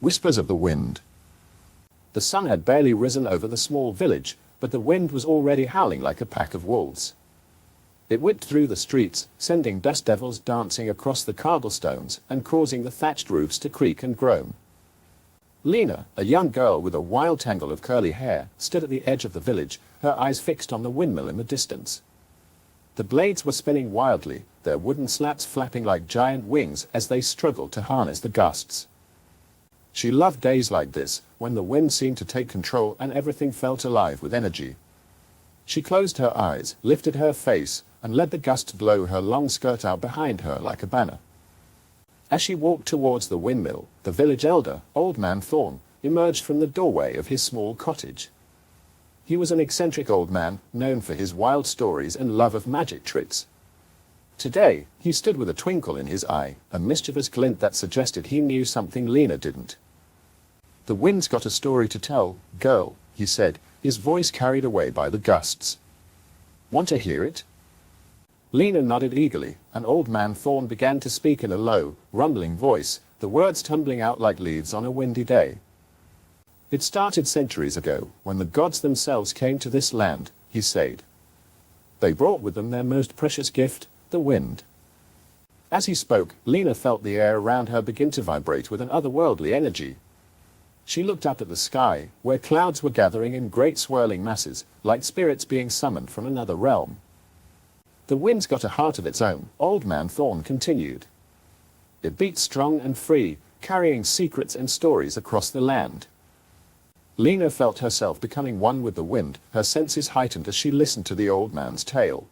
Whispers of the wind. The sun had barely risen over the small village, but the wind was already howling like a pack of wolves. It whipped through the streets, sending dust devils dancing across the cobblestones and causing the thatched roofs to creak and groan. Lena, a young girl with a wild tangle of curly hair, stood at the edge of the village, her eyes fixed on the windmill in the distance. The blades were spinning wildly, their wooden slats flapping like giant wings as they struggled to harness the gusts. She loved days like this, when the wind seemed to take control and everything felt alive with energy. She closed her eyes, lifted her face, and let the gusts blow her long skirt out behind her like a banner. As she walked towards the windmill, the village elder, Old Man Thorne, emerged from the doorway of his small cottage. He was an eccentric old man, known for his wild stories and love of magic tricks. Today, he stood with a twinkle in his eye, a mischievous glint that suggested he knew something Lena didn't. "The wind's got a story to tell, girl," he said, his voice carried away by the gusts. "Want to hear it?" Lena nodded eagerly, and Old Man Thorne began to speak in a low, rumbling voice, the words tumbling out like leaves on a windy day. "It started centuries ago, when the gods themselves came to this land," he said. "They brought with them their most precious gift, the wind." As he spoke, Lena felt the air around her begin to vibrate with an otherworldly energy. She looked up at the sky, where clouds were gathering in great swirling masses, like spirits being summoned from another realm. "The wind's got a heart of its own," Old Man Thorne continued. "It beats strong and free, carrying secrets and stories across the land." Lena felt herself becoming one with the wind, her senses heightened as she listened to the old man's tale.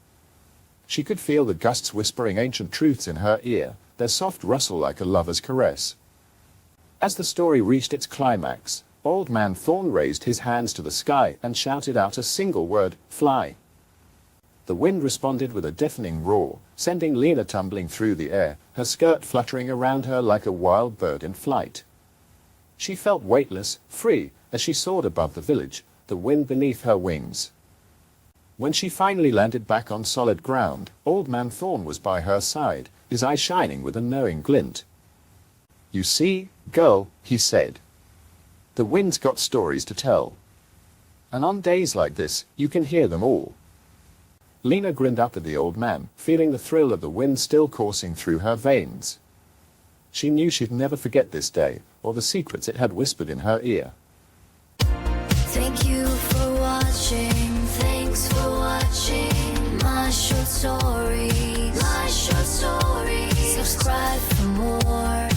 She could feel the gusts whispering ancient truths in her ear, their soft rustle like a lover's caress. As the story reached its climax, Old Man Thorne raised his hands to the sky and shouted out a single word, "Fly." The wind responded with a deafening roar, sending Lena tumbling through the air, her skirt fluttering around her like a wild bird in flight. She felt weightless, free, as she soared above the village, the wind beneath her wings. When she finally landed back on solid ground, Old Man Thorne was by her side, his eyes shining with a knowing glint. "You see, girl," he said, "the wind's got stories to tell. And on days like this, you can hear them all." Lena grinned up at the old man, feeling the thrill of the wind still coursing through her veins. She knew she'd never forget this day, or the secrets it had whispered in her ear. Thank you for watching. Thanks for watching my short stories. Subscribe for more.